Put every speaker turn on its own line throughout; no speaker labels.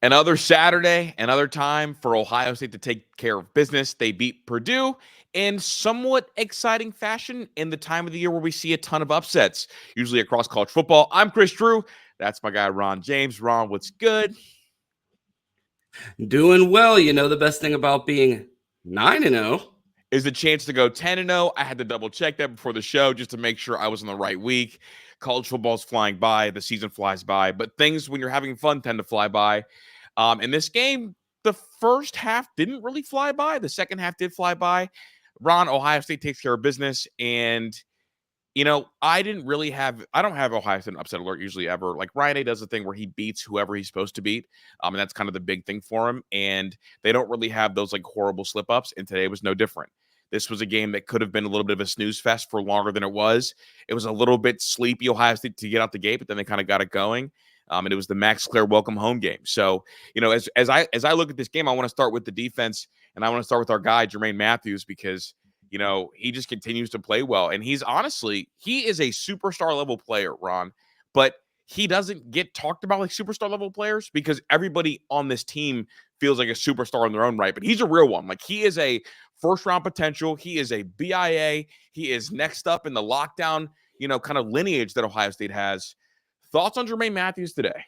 Another Saturday, another time for Ohio State to take care of business. They beat Purdue in somewhat exciting fashion in the time of the year where we see a ton of upsets, usually across college football. I'm Chris Drew. That's my guy, Ron James. Ron, what's good?
Doing well. You know, the best thing about being 9-0
is the chance to go 10-0. I had to double check that before the show just to make sure I was in the right week. College football's flying by, the season flies by, but things when you're having fun tend to fly by. In this game, the first half didn't really fly by. The second half did fly by. Ron, Ohio State takes care of business, and I don't have Ohio State upset alert usually ever. Like Ryan A does the thing where he beats whoever he's supposed to beat. And that's kind of the big thing for him. And they don't really have those like horrible slip ups. And today was no different. This was a game that could have been a little bit of a snooze fest for longer than it was. It was a little bit sleepy Ohio State to get out the gate, but then they kind of got it going. And it was the Max Clare welcome home game. So, as I look at this game, I want to start with the defense, and I want to start with our guy, Jermaine Matthews, because he just continues to play well. And he is a superstar level player, Ron, but he doesn't get talked about like superstar level players because everybody on this team feels like a superstar in their own right. But he's a real one. Like he is a first round potential. He is a BIA. He is next up in the lockdown, kind of lineage that Ohio State has. Thoughts on Jermaine Matthews today?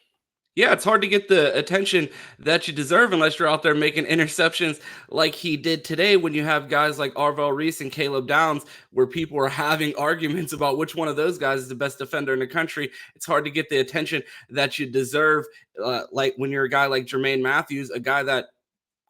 Yeah, it's hard to get the attention that you deserve unless you're out there making interceptions like he did today when you have guys like Arvell Reese and Caleb Downs, where people are having arguments about which one of those guys is the best defender in the country. It's hard to get the attention that you deserve, like when you're a guy like Jermaine Matthews, a guy that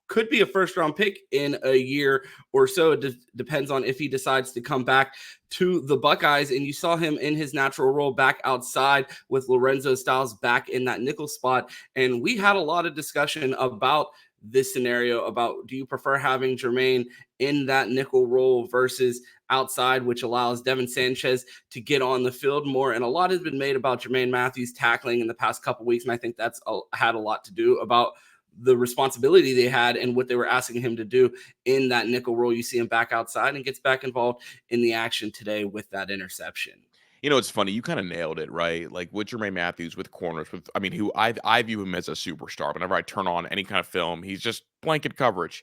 could be a first-round pick in a year or so. It depends on if he decides to come back to the Buckeyes. And you saw him in his natural role back outside with Lorenzo Styles back in that nickel spot. And we had a lot of discussion about this scenario about, do you prefer having Jermaine in that nickel role versus outside, which allows Devin Sanchez to get on the field more. And a lot has been made about Jermaine Matthews tackling in the past couple weeks. And I think that's had a lot to do about the responsibility they had and what they were asking him to do in that nickel role. You see him back outside and gets back involved in the action today with that interception.
It's funny. You kind of nailed it, right? Like with Jermaine Matthews, with corners, who I view him as a superstar. Whenever I turn on any kind of film, he's just blanket coverage.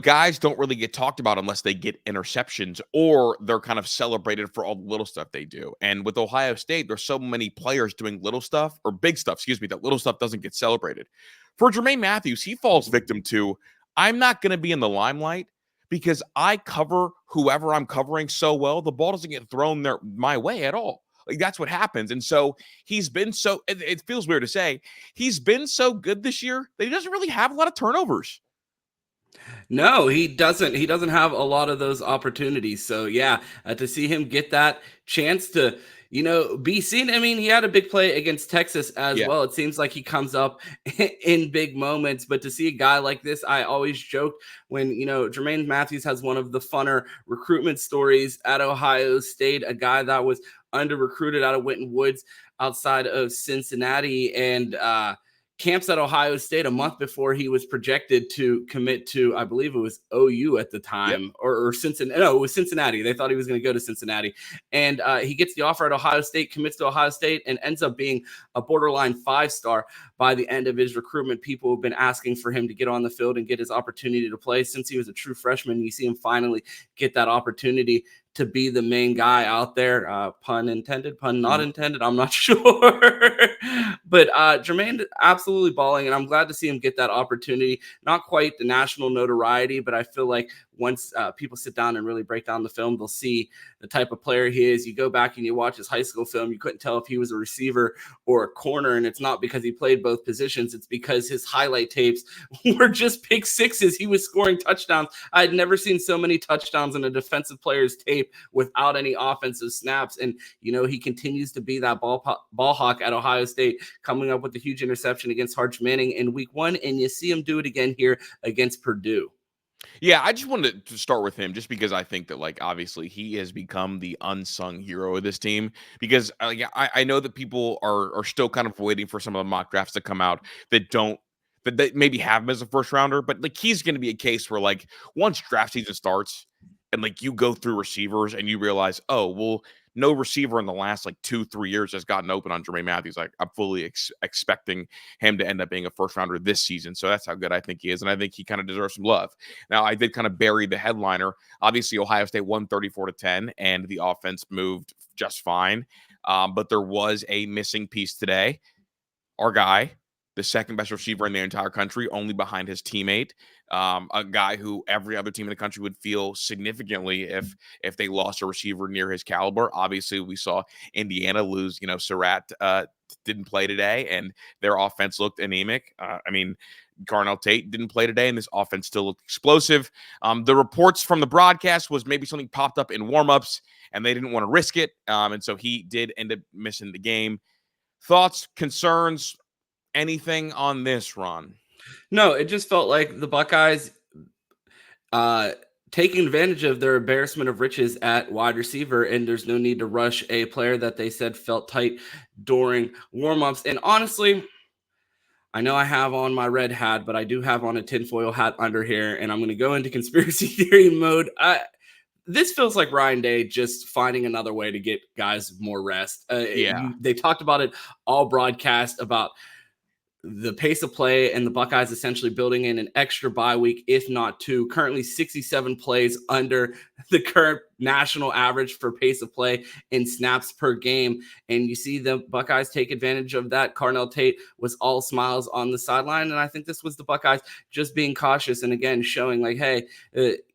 Guys don't really get talked about unless they get interceptions or they're kind of celebrated for all the little stuff they do. And with Ohio State, there's so many players doing little stuff or big stuff, that little stuff doesn't get celebrated. For Jermaine Matthews, he falls victim to, I'm not going to be in the limelight because I cover whoever I'm covering so well, the ball doesn't get thrown my way at all. Like that's what happens. And so he's been it feels weird to say, he's been so good this year that he doesn't really have a lot of turnovers.
No, he doesn't. He doesn't have a lot of those opportunities. So yeah, to see him get that chance to, be seen. I mean, he had a big play against Texas as well. It seems like he comes up in big moments, but to see a guy like this, I always joked when, Jermaine Matthews has one of the funner recruitment stories at Ohio State, a guy that was under recruited out of Winton Woods outside of Cincinnati and, camps at Ohio State a month before he was projected to commit to, I believe it was OU at the time, or Cincinnati. No, it was Cincinnati. They thought he was going to go to Cincinnati. And he gets the offer at Ohio State, commits to Ohio State, and ends up being a borderline 5-star by the end of his recruitment. People have been asking for him to get on the field and get his opportunity to play since he was a true freshman. You see him finally get that opportunity to be the main guy out there. Pun intended, pun not intended. I'm not sure. But Jermaine absolutely balling, and I'm glad to see him get that opportunity. Not quite the national notoriety, but I feel like once people sit down and really break down the film, they'll see the type of player he is. You go back and you watch his high school film, you couldn't tell if he was a receiver or a corner, and it's not because he played both positions. It's because his highlight tapes were just pick sixes. He was scoring touchdowns. I had never seen so many touchdowns in a defensive player's tape without any offensive snaps. And, he continues to be that ball hawk at Ohio State, coming up with a huge interception against Arch Manning in week 1. And you see him do it again here against Purdue.
Yeah, I just wanted to start with him just because I think that, like, obviously he has become the unsung hero of this team because I know that people are still kind of waiting for some of the mock drafts to come out that maybe have him as a first rounder, but like he's going to be a case where like once draft season starts and like you go through receivers and you realize, oh, well, no receiver in the last like 2-3 years has gotten open on Jermaine Matthews. Like I'm fully expecting him to end up being a first rounder this season. So that's how good I think he is. And I think he kind of deserves some love. Now, I did kind of bury the headliner. Obviously, Ohio State won 34-10, and the offense moved just fine. But there was a missing piece today. Our guy, the second best receiver in the entire country, only behind his teammate, a guy who every other team in the country would feel significantly if they lost a receiver near his caliber. Obviously, we saw Indiana lose. Surratt didn't play today, and their offense looked anemic. Carnell Tate didn't play today, and this offense still looked explosive. The reports from the broadcast was maybe something popped up in warmups, and they didn't want to risk it, and so he did end up missing the game. Thoughts, concerns, anything on this, Ron?
No, it just felt like the Buckeyes taking advantage of their embarrassment of riches at wide receiver, and there's no need to rush a player that they said felt tight during warmups. And honestly, I know I have on my red hat, but I do have on a tinfoil hat under here, and I'm going to go into conspiracy theory mode. This feels like Ryan Day just finding another way to get guys more rest. They talked about it all broadcast about the pace of play and the Buckeyes essentially building in an extra bye week, if not two. Currently 67 plays under the current national average for pace of play in snaps per game. And you see the Buckeyes take advantage of that. Carnell Tate was all smiles on the sideline. And I think this was the Buckeyes just being cautious and, again, showing like, hey,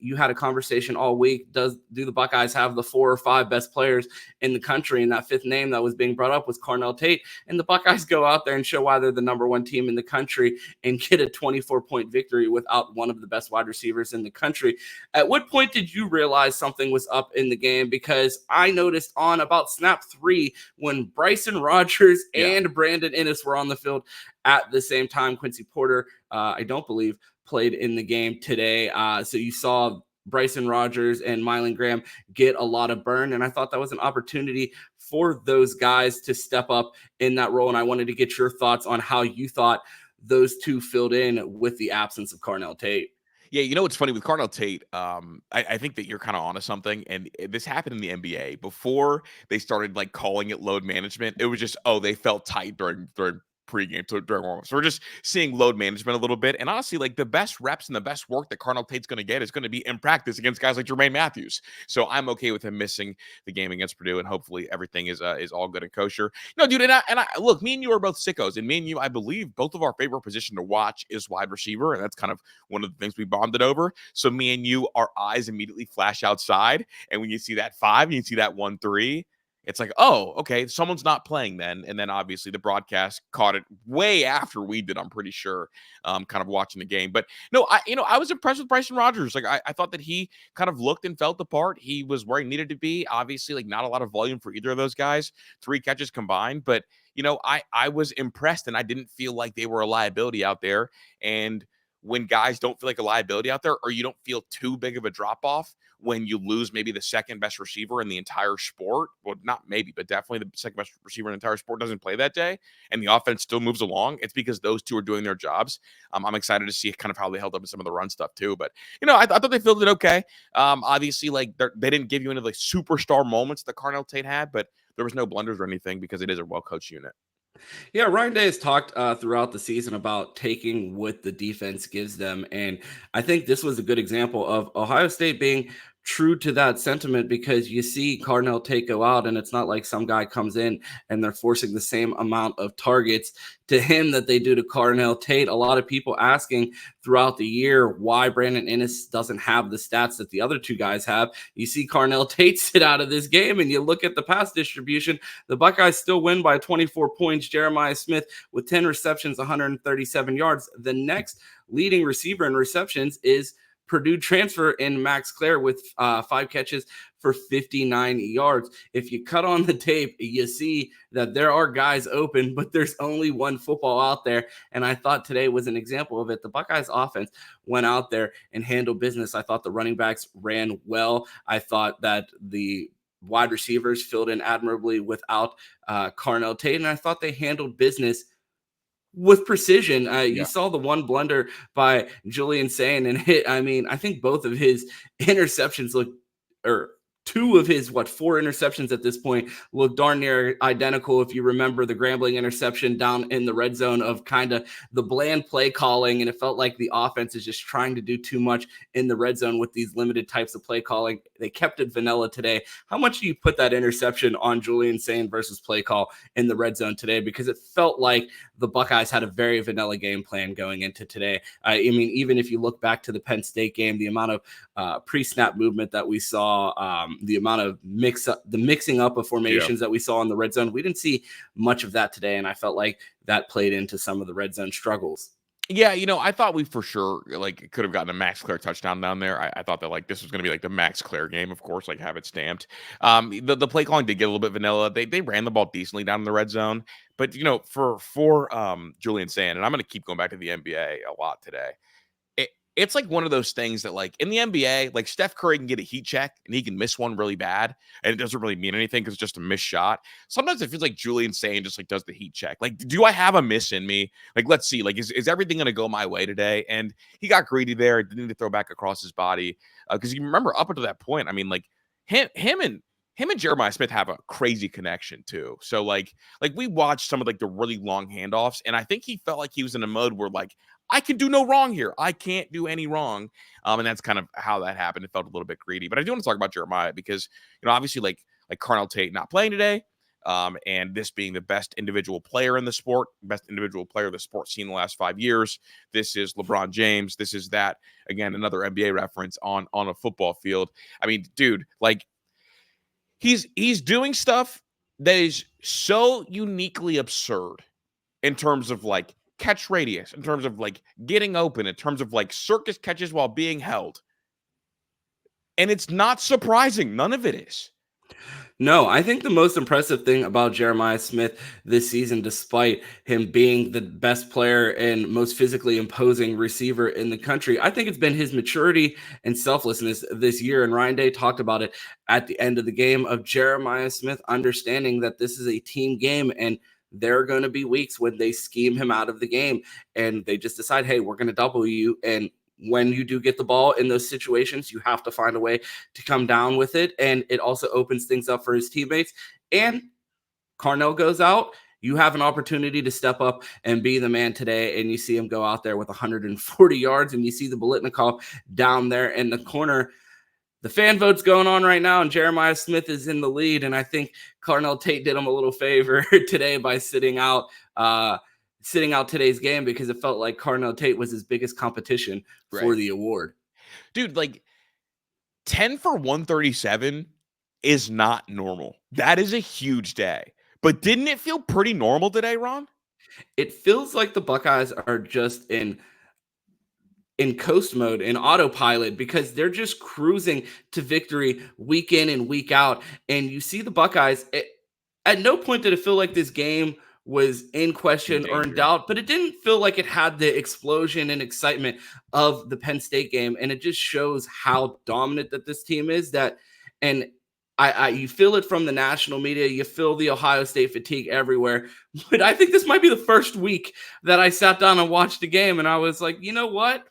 you had a conversation all week. Do the Buckeyes have the 4 or 5 best players in the country? And that fifth name that was being brought up was Carnell Tate. And the Buckeyes go out there and show why they're the number one team in the country and get a 24-point victory without one of the best wide receivers in the country. At what point did you realize something was up in the game? Because I noticed on about snap 3 when Bryson Rogers and Brandon Inniss were on the field at the same time. Quincy Porter, I don't believe, played in the game today. So you saw Bryson Rogers and Mylan Graham get a lot of burn, and I thought that was an opportunity for those guys to step up in that role. And I wanted to get your thoughts on how you thought those two filled in with the absence of Carnell Tate.
Yeah, what's funny with Carnell Tate, I think that you're kind of onto something, and this happened in the NBA. Before they started like calling it load management, it was just, they felt tight during pregame, during warm-ups. So we're just seeing load management a little bit, and honestly, like the best reps and the best work that Carnell Tate's going to get is going to be in practice against guys like Jermaine Matthews. So I'm okay with him missing the game against Purdue, and hopefully everything is all good and kosher. Dude, and I look, me and you are both sickos, and me and you, I believe, both of our favorite position to watch is wide receiver, and that's kind of one of the things we bonded over. So me and you, our eyes immediately flash outside, and when you see that 5, and you see that 1-3. It's like, oh, okay, someone's not playing then. And then obviously the broadcast caught it way after we did, I'm pretty sure, kind of watching the game. But no, I was impressed with Bryson Rogers. Like I thought that he kind of looked and felt the part. He was where he needed to be. Obviously, like not a lot of volume for either of those guys, 3 catches combined. But, I was impressed, and I didn't feel like they were a liability out there. And when guys don't feel like a liability out there, or you don't feel too big of a drop-off when you lose maybe the second best receiver in the entire sport, well, not maybe, but definitely the second best receiver in the entire sport doesn't play that day, and the offense still moves along, it's because those two are doing their jobs. I'm excited to see kind of how they held up in some of the run stuff too. But, I thought they filled it okay. Obviously, like they didn't give you any of the superstar moments that Carnell Tate had, but there was no blunders or anything because it is a well-coached unit.
Yeah, Ryan Day has talked throughout the season about taking what the defense gives them. And I think this was a good example of Ohio State being true to that sentiment, because you see Carnell Tate go out, and it's not like some guy comes in and they're forcing the same amount of targets to him that they do to Carnell Tate. A lot of people asking throughout the year why Brandon Inniss doesn't have the stats that the other two guys have. You see Carnell Tate sit out of this game, and you look at the pass distribution, the Buckeyes still win by 24 points. Jeremiah Smith with 10 receptions, 137 yards. The next leading receiver in receptions is Purdue transfer in Max Clare with 5 catches for 59 yards. If you cut on the tape, you see that there are guys open, but there's only one football out there. And I thought today was an example of it. The Buckeyes offense went out there and handled business. I thought the running backs ran well. I thought that the wide receivers filled in admirably without Carnell Tate, and I thought they handled business with precision. You saw the one blunder by Julian Sayin and hit. I mean, I think both of his interceptions looked, or two of his, four interceptions at this point look darn near identical. If you remember the Grambling interception down in the red zone of kind of the bland play calling, and it felt like the offense is just trying to do too much in the red zone with these limited types of play calling. They kept it vanilla today. How much do you put that interception on Julian Sayin versus play call in the red zone today? Because it felt like the Buckeyes had a very vanilla game plan going into today. I mean, even if you look back to the Penn State game, the amount of pre-snap movement that we saw, the amount of mixing up of formations that we saw in the red zone, we didn't see much of that today, and I felt like that played into some of the red zone struggles.
Yeah, I thought we for sure could have gotten a Max Clare touchdown down there. I thought that this was going to be the Max Clare game, of course, have it stamped. The play calling did get a little bit vanilla. They ran the ball decently down in the red zone, but for Julian Sayin, and I'm going to keep going back to the NBA a lot today. It's one of those things that in the NBA, Steph Curry can get a heat check and he can miss one really bad, and it doesn't really mean anything because it's just a missed shot. Sometimes it feels like Julian Sayin just does the heat check. Do I have a miss in me? Let's see. Is everything going to go my way today? And he got greedy there. Didn't need to throw back across his body because you remember up until that point. I mean, him and Jeremiah Smith have a crazy connection too. So we watched some of the really long handoffs, and I think he felt like he was in a mode where I can do no wrong here. I can't do any wrong. And that's kind of how that happened. It felt a little bit greedy. But I do want to talk about Jeremiah because, obviously like Carnell Tate not playing today, and this being the best individual player in the sport, best individual player the sport's seen in the last 5 years. This is LeBron James. This is that. Again, another NBA reference on a football field. I mean, dude, he's doing stuff that is so uniquely absurd in terms of catch radius, in terms of getting open, in terms of circus catches while being held. And it's not surprising. None of it is.
No, I think the most impressive thing about Jeremiah Smith this season, despite him being the best player and most physically imposing receiver in the country, I think it's been his maturity and selflessness this year. And Ryan Day talked about it at the end of the game of Jeremiah Smith understanding that this is a team game and there are going to be weeks when they scheme him out of the game and they just decide, hey, we're going to double you. And when you do get the ball in those situations, you have to find a way to come down with it. And it also opens things up for his teammates. And Carnell goes out. You have an opportunity to step up and be the man today. And you see him go out there with 140 yards. And you see the Bolitnikov down there in the corner. The fan vote's going on right now, and Jeremiah Smith is in the lead. And I think Carnell Tate did him a little favor today by sitting out today's game because it felt like Carnell Tate was his biggest competition for the award.
Dude, 10 for 137 is not normal. That is a huge day. But didn't it feel pretty normal today, Ron?
It feels like the Buckeyes are just in coast mode, in autopilot, because they're just cruising to victory week in and week out. And you see the Buckeyes, at no point did it feel like this game was in question or in doubt, but it didn't feel like it had the explosion and excitement of the Penn State game. And it just shows how dominant that this team is. And you feel it from the national media. You feel the Ohio State fatigue everywhere. But I think this might be the first week that I sat down and watched the game, and I was like, you know what?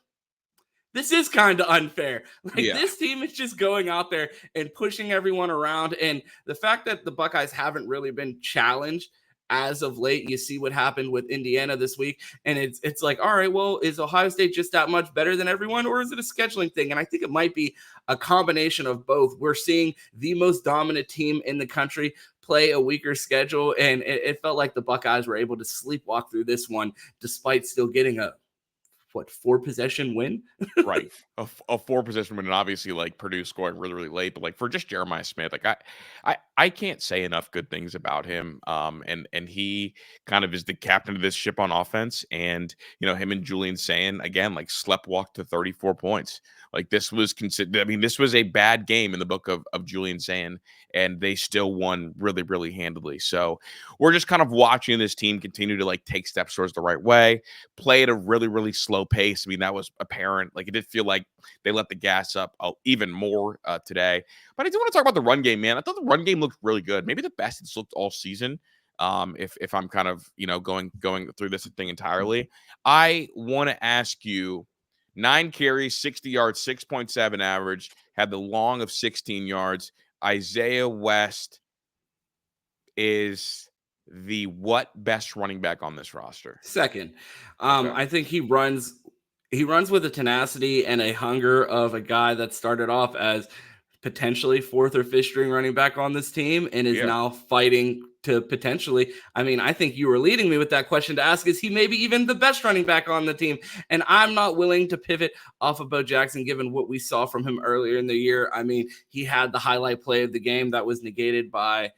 This is kind of unfair. This team is just going out there and pushing everyone around. And the fact that the Buckeyes haven't really been challenged as of late, you see what happened with Indiana this week. And it's like, all right, well, is Ohio State just that much better than everyone, or is it a scheduling thing? And I think it might be a combination of both. We're seeing the most dominant team in the country play a weaker schedule. And it felt like the Buckeyes were able to sleepwalk through this one, despite still getting a 4-possession win?
Right. A 4-possession win. And obviously Purdue scoring really, really late. But for just Jeremiah Smith, I can't say enough good things about him. And he kind of is the captain of this ship on offense. And, him and Julian Sayin, again, sleptwalked to 34 points. This was this was a bad game in the book of Julian Sayin, and they still won really, really handily. So we're just kind of watching this team continue to take steps towards the right way, play at a really, really slow pace. I mean, that was apparent. It did feel like they let the gas up even more today. But I do want to talk about the run game, man. I thought the run game looked really good. Maybe the best it's looked all season. If I'm kind of, going through this thing entirely, I want to ask you, 9 carries, 60 yards, 6.7 average, had the long of 16 yards. Isaiah West is the what best running back on this roster?
Second.
Okay.
I think he runs with a tenacity and a hunger of a guy that started off as potentially fourth or fifth string running back on this team and is
Yeah.
now fighting to potentially. I mean, I think you were leading me with that question to ask, is he maybe even the best running back on the team? And I'm not willing to pivot off of Bo Jackson given what we saw from him earlier in the year. I mean, he had the highlight play of the game that was negated by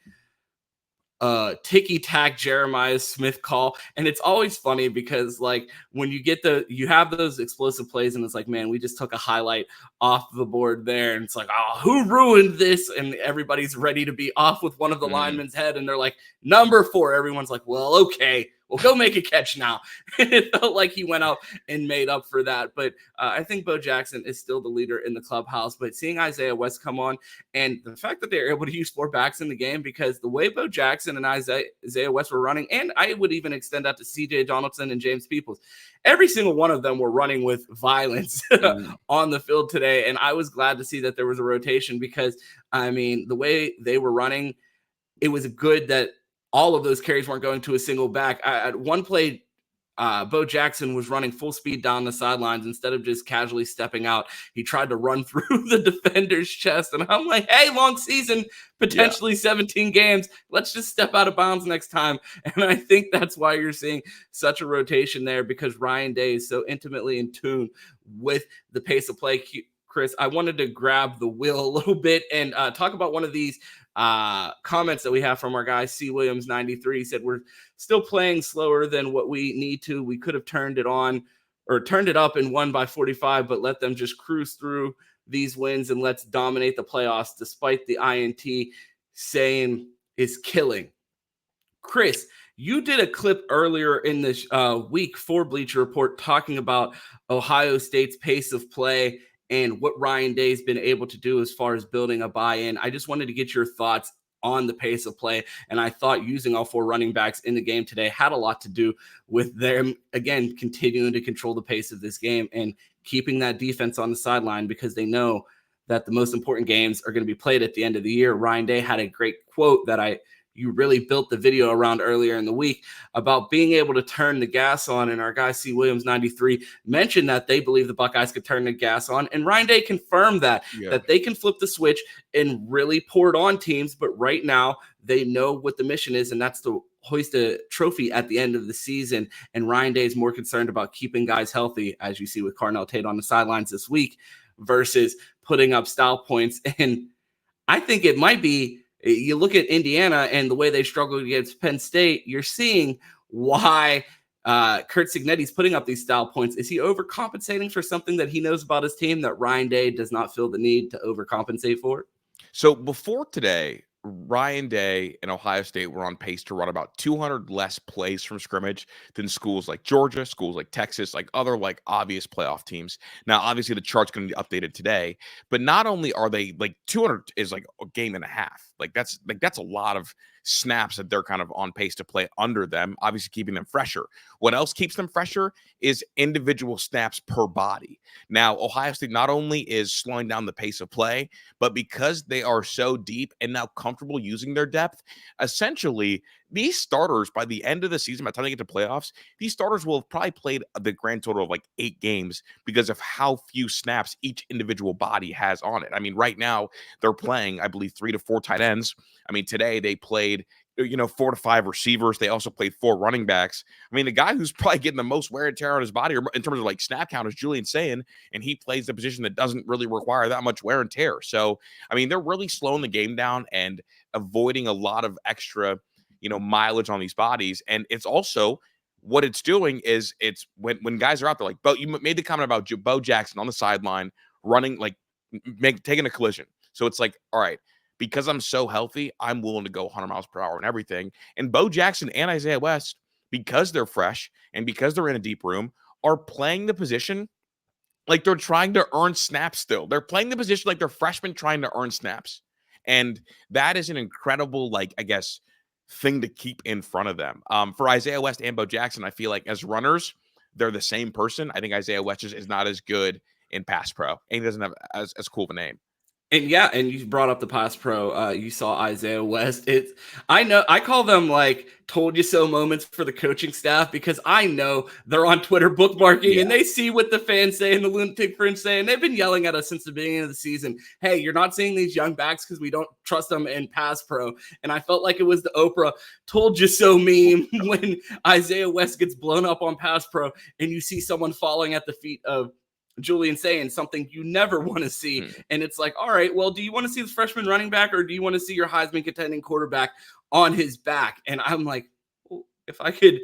ticky-tack Jeremiah Smith call. And it's always funny because like when you have those explosive plays and it's like, man, we just took a highlight off the board there, and it's like, oh, who ruined this? And everybody's ready to be off with one of the linemen's head, and they're like, number 4. Everyone's like, well, okay, well, go make a catch now. And it felt like he went out and made up for that. But I think Bo Jackson is still the leader in the clubhouse. But seeing Isaiah West come on, and the fact that they're able to use 4 backs in the game, because the way Bo Jackson and Isaiah West were running, and I would even extend that to CJ Donaldson and James Peoples, every single one of them were running with violence on the field today. And I was glad to see that there was a rotation because, I mean, the way they were running, it was good that all of those carries weren't going to a single back. At one play, Bo Jackson was running full speed down the sidelines. Instead of just casually stepping out, he tried to run through the defender's chest. And I'm like, hey, long season, potentially 17 games. Let's just step out of bounds next time. And I think that's why you're seeing such a rotation there, because Ryan Day is so intimately in tune with the pace of play. Chris, I wanted to grab the wheel a little bit and talk about one of these comments that we have from our guy C Williams 93. He said, we're still playing slower than what we need to. We could have turned it up and won by 45, but let them just cruise through these wins and let's dominate the playoffs despite the INT. Sayin is killing. Chris, you did a clip earlier in this week for Bleacher Report talking about Ohio State's pace of play and what Ryan Day's been able to do as far as building a buy-in. I just wanted to get your thoughts on the pace of play. And I thought using all 4 running backs in the game today had a lot to do with them, again, continuing to control the pace of this game and keeping that defense on the sideline, because they know that the most important games are going to be played at the end of the year. Ryan Day had a great quote that you really built the video around earlier in the week about being able to turn the gas on. And our guy C Williams 93 mentioned that they believe the Buckeyes could turn the gas on. And Ryan Day confirmed that they can flip the switch and really pour it on teams. But right now they know what the mission is, and that's to hoist a trophy at the end of the season. And Ryan Day is more concerned about keeping guys healthy, as you see with Carnell Tate on the sidelines this week, versus putting up style points. And I think it might be, you look at Indiana and the way they struggled against Penn State, you're seeing why Kurt Cignetti's putting up these style points. Is he overcompensating for something that he knows about his team that Ryan Day does not feel the need to overcompensate for?
So before today, Ryan Day and Ohio State were on pace to run about 200 less plays from scrimmage than schools like Georgia, schools like Texas, like other like obvious playoff teams. Now, obviously, the chart's going to be updated today, but not only are they like 200 is like a game and a half. That's a lot of snaps that they're kind of on pace to play under them, obviously keeping them fresher. What else keeps them fresher is individual snaps per body. Now, Ohio State not only is slowing down the pace of play, but because they are so deep and now comfortable using their depth, essentially these starters by the end of the season, by the time they get to playoffs, these starters will have probably played the grand total of like 8 games because of how few snaps each individual body has on it. I mean, right now they're playing, I believe, 3 to 4 tight ends. I mean, today they played 4 to 5 receivers. They also played 4 running backs. I mean, the guy who's probably getting the most wear and tear on his body in terms of like snap count is Julian Sayin, and he plays the position that doesn't really require that much wear and tear. So, I mean, they're really slowing the game down and avoiding a lot of extra, mileage on these bodies. And it's also what it's doing is it's when guys are out there, like Bo, you made the comment about Bo Jackson on the sideline running, like taking a collision. So it's like, all right, because I'm so healthy, I'm willing to go 100 miles per hour and everything. And Bo Jackson and Isaiah West, because they're fresh and because they're in a deep room, are playing the position like they're trying to earn snaps still. They're playing the position like they're freshmen trying to earn snaps. And that is an incredible, thing to keep in front of them. For Isaiah West and Bo Jackson, I feel like as runners, they're the same person. I think Isaiah West is not as good in pass pro, and he doesn't have as cool of a name.
And yeah, and you brought up the pass pro. You saw Isaiah West. I call them like told you so moments for the coaching staff, because I know they're on Twitter bookmarking and they see what the fans say and the lunatic fringe say. And they've been yelling at us since the beginning of the season. Hey, you're not seeing these young backs because we don't trust them in pass pro. And I felt like it was the Oprah told you so meme when Isaiah West gets blown up on pass pro and you see someone falling at the feet of Julian Sayin, something you never want to see. And it's like, all right, well, do you want to see this freshman running back, or do you want to see your Heisman contending quarterback on his back? And I'm like, well, if I could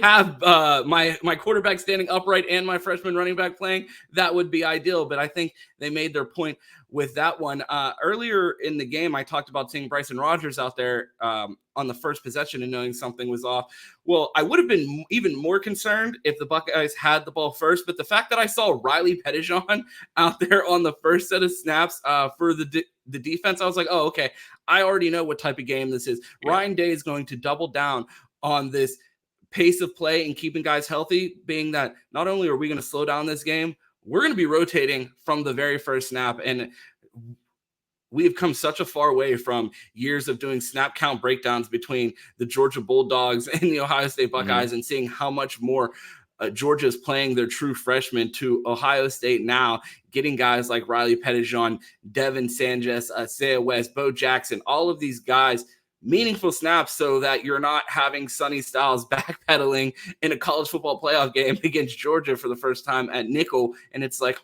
have my quarterback standing upright and my freshman running back playing, that would be ideal. But I think they made their point with that one. Earlier in the game, I talked about seeing Bryson Rogers out there on the first possession and knowing something was off. Well, I would have been even more concerned if the Buckeyes had the ball first, but the fact that I saw Riley Pettijohn out there on the first set of snaps for the defense, I was like, oh, okay, I already know what type of game this is. Yeah. Ryan Day is going to double down on this pace of play and keeping guys healthy, being that not only are we going to slow down this game, we're going to be rotating from the very first snap. And we have come such a far way from years of doing snap count breakdowns between the Georgia Bulldogs and the Ohio State Buckeyes, and seeing how much more Georgia is playing their true freshmen to Ohio State now, getting guys like Riley Pettijohn, Devin Sanchez, Isaiah West, Bo Jackson, all of these guys meaningful snaps, so that you're not having Sonny Styles backpedaling in a college football playoff game against Georgia for the first time at nickel. And it's like,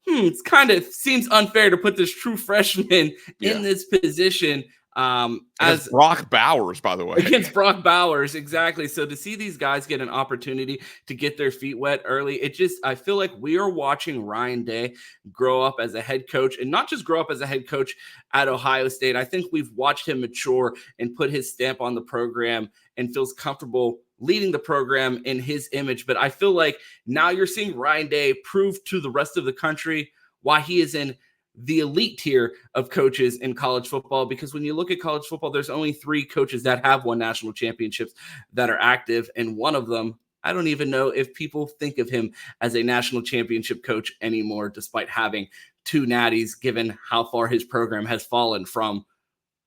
it's kind of seems unfair to put this true freshman in this position. As
Brock Bowers, by the way.
Against Brock Bowers, exactly. So to see these guys get an opportunity to get their feet wet early, I feel like we are watching Ryan Day grow up as a head coach, and not just grow up as a head coach at Ohio State. I think we've watched him mature and put his stamp on the program and feels comfortable leading the program in his image. But I feel like now you're seeing Ryan Day prove to the rest of the country why he is in the elite tier of coaches in college football, because when you look at college football, there's only 3 coaches that have won national championships that are active. And one of them, I don't even know if people think of him as a national championship coach anymore, despite having 2 natties, given how far his program has fallen from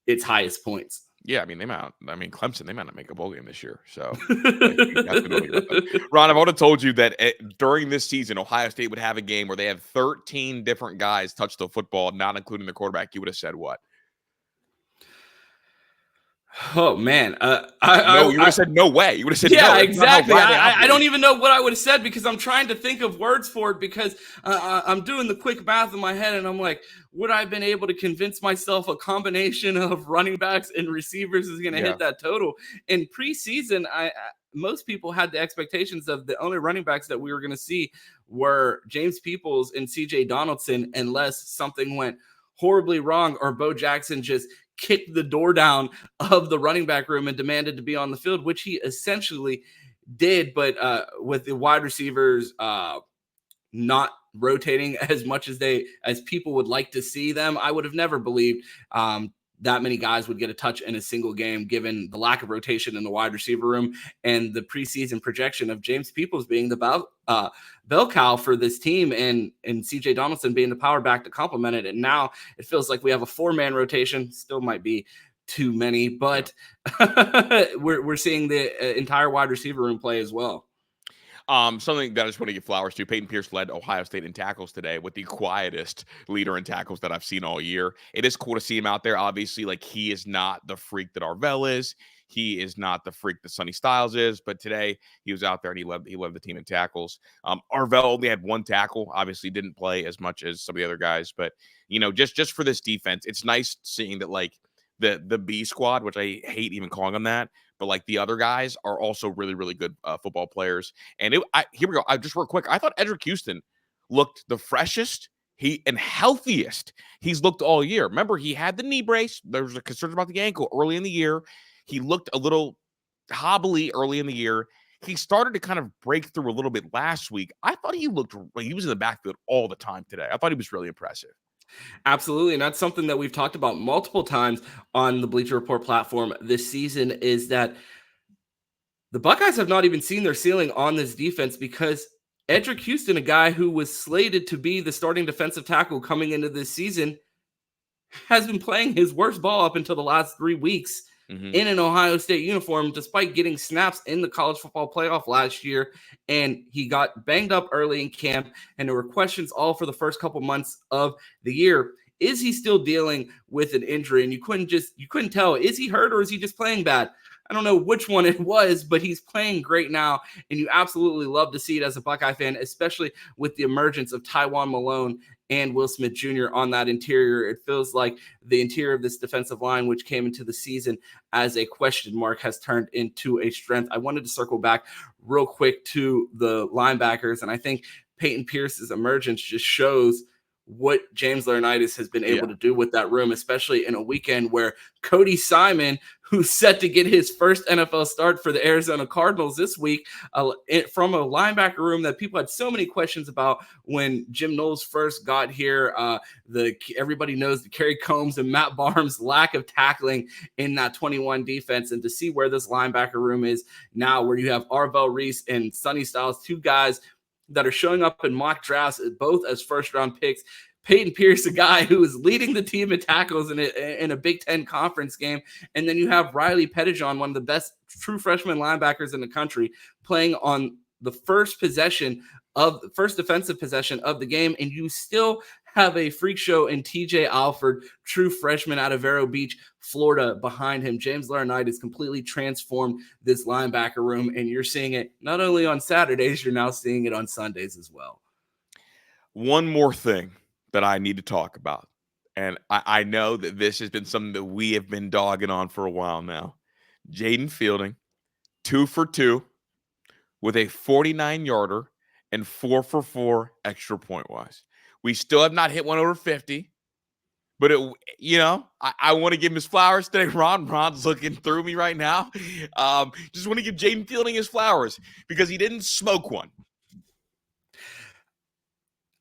its highest points.
Yeah, Clemson, they might not make a bowl game this year. So, Ron, I've already told you that during this season, Ohio State would have a game where they have 13 different guys touch the football, not including the quarterback. You would have said what?
Oh, man.
You would have said no way. You would have said
no.
Yeah,
exactly. I don't even know what I would have said, because I'm trying to think of words for it, because I'm doing the quick math in my head, and I'm like, would I have been able to convince myself a combination of running backs and receivers is going to hit that total? In preseason, most people had the expectations of the only running backs that we were going to see were James Peoples and CJ Donaldson, unless something went horribly wrong or Bo Jackson just kicked the door down of the running back room and demanded to be on the field, which he essentially did. But with the wide receivers not rotating as much as people would like to see them, I would have never believed that many guys would get a touch in a single game, given the lack of rotation in the wide receiver room and the preseason projection of James Peoples being the bell cow for this team, and CJ Donaldson being the power back to complement it. And now it feels like we have a 4-man rotation. Still might be too many, but we're seeing the entire wide receiver room play as well.
Something that I just want to give flowers to. Peyton Pierce led Ohio State in tackles today, with the quietest leader in tackles that I've seen all year. It is cool to see him out there. Obviously, like, he is not the freak that Arvell is. He is not the freak that Sonny Styles is. But today he was out there and he led the team in tackles. Arvell only had 1 tackle. Obviously, didn't play as much as some of the other guys. But just for this defense, it's nice seeing that, like, the B squad, which I hate even calling them that, but like the other guys are also really, really good football players. And here we go. Just real quick, I thought Edric Houston looked the freshest and healthiest he's looked all year. Remember, he had the knee brace. There was a concern about the ankle early in the year. He looked a little hobbly early in the year. He started to kind of break through a little bit last week. I thought he was in the backfield all the time today. I thought he was really impressive.
Absolutely. And that's something that we've talked about multiple times on the Bleacher Report platform this season, is that the Buckeyes have not even seen their ceiling on this defense, because Edric Houston, a guy who was slated to be the starting defensive tackle coming into this season, has been playing his worst ball up until the last 3 weeks in an Ohio State uniform, despite getting snaps in the college football playoff last year. And he got banged up early in camp, and there were questions all for the first couple months of the year. Is he still dealing with an injury? And you couldn't tell, is he hurt or is he just playing bad? I don't know which one it was, but he's playing great now, and you absolutely love to see it as a Buckeye fan, especially with the emergence of Tywan Malone and Will Smith Jr. on that interior. It feels like the interior of this defensive line, which came into the season as a question mark, has turned into a strength. I wanted to circle back real quick to the linebackers, and I think Peyton Pierce's emergence just shows what James Laurinaitis has been able to do with that room, especially in a weekend where Cody Simon, who's set to get his first NFL start for the Arizona Cardinals this week, from a linebacker room that people had so many questions about when Jim Knowles first got here. Everybody knows the Kerry Combs and Matt Barnes' lack of tackling in that 21 defense, and to see where this linebacker room is now, where you have Arvell Reese and Sonny Styles, two guys that are showing up in mock drafts, both as first-round picks. Peyton Pierce, a guy who is leading the team in tackles in a Big Ten conference game. And then you have Riley Pettijohn, one of the best true freshman linebackers in the country, playing on the first defensive possession of the game. And you still have a freak show in TJ Alford, true freshman out of Vero Beach, Florida, behind him. James Laurinaitis completely transformed this linebacker room, and you're seeing it not only on Saturdays, you're now seeing it on Sundays as well.
One more thing that I need to talk about, and I know that this has been something that we have been dogging on for a while now. Jaden Fielding, 2 for 2 with a 49-yarder and 4 for 4 extra point-wise. We still have not hit one over 50, but I want to give him his flowers today. Ron's looking through me right now. Just want to give Jaden Fielding his flowers because he didn't smoke one.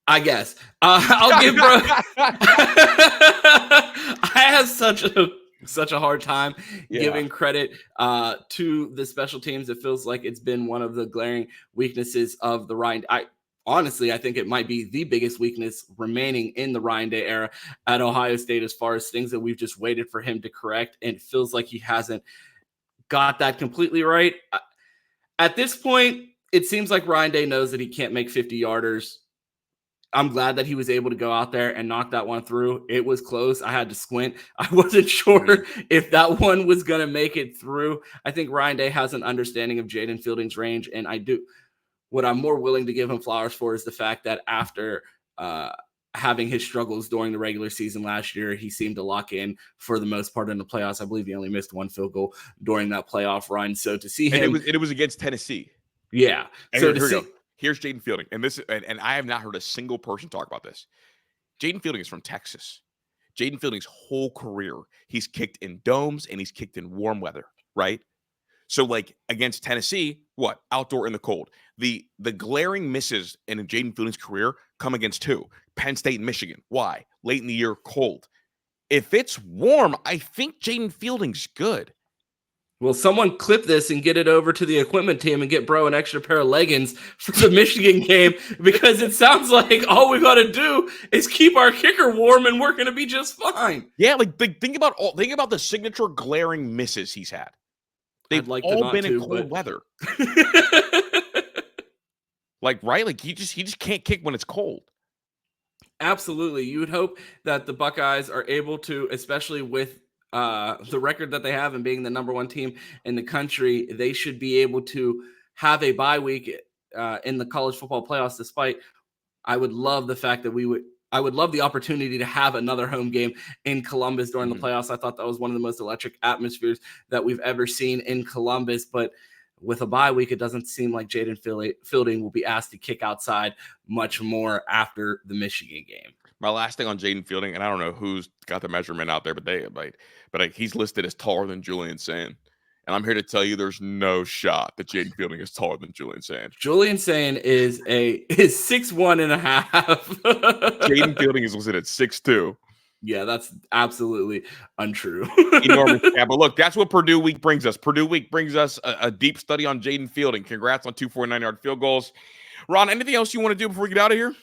I guess I'll give bro. I have such a hard time giving credit to the special teams. It feels like it's been one of the glaring weaknesses of the Ryan. Honestly, I think it might be the biggest weakness remaining in the Ryan Day era at Ohio State, as far as things that we've just waited for him to correct. And it feels like he hasn't got that completely right. At this point, it seems like Ryan Day knows that he can't make 50-yarders. I'm glad that he was able to go out there and knock that one through. It was close. I had to squint. I wasn't sure if that one was going to make it through. I think Ryan Day has an understanding of Jaden Fielding's range, and I do. What I'm more willing to give him flowers for is the fact that after having his struggles during the regular season last year, he seemed to lock in for the most part in the playoffs. I believe he only missed one field goal during that playoff run. So to see him,
it was against Tennessee.
Yeah.
And so here we go. Here's Jaden Fielding, and I have not heard a single person talk about this. Jaden Fielding is from Texas. Jaden Fielding's whole career, he's kicked in domes and he's kicked in warm weather, right? So, like, against Tennessee, what? Outdoor in the cold. The glaring misses in Jaden Fielding's career come against two. Penn State and Michigan. Why? Late in the year, cold. If it's warm, I think Jaden Fielding's good.
Well, someone clip this and get it over to the equipment team and get bro an extra pair of leggings for the Michigan game, because it sounds like all we got to do is keep our kicker warm and we're going to be just fine.
Yeah, think about the signature glaring misses he's had. They've all been in cold weather. Right? Like he just can't kick when it's cold.
Absolutely. You would hope that the Buckeyes are able to, especially with the record that they have and being the number one team in the country, they should be able to have a bye week in the college football playoffs. Despite, I would love the fact that I would love the opportunity to have another home game in Columbus during the playoffs. I thought that was one of the most electric atmospheres that we've ever seen in Columbus. But with a bye week, it doesn't seem like Jaden Fielding will be asked to kick outside much more after the Michigan game.
My last thing on Jaden Fielding, and I don't know who's got the measurement out there, but he's listed as taller than Julian Sayin. And I'm here to tell you there's no shot that Jaden Fielding is taller than Julian Sayin.
Julian Sayin is 6'1.5".
Jaden Fielding is listed at 6'2".
Yeah, that's absolutely untrue.
Enormous. Yeah, but look, that's what Purdue Week brings us. Purdue Week brings us a deep study on Jaden Fielding. Congrats on 2 49-yard field goals. Ron, anything else you want to do before we get out of here?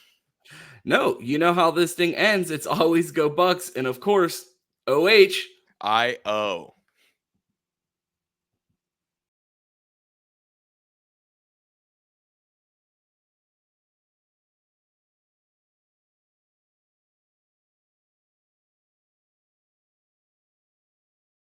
No, you know how this thing ends. It's always go Bucks. And of course, OH.
I-O.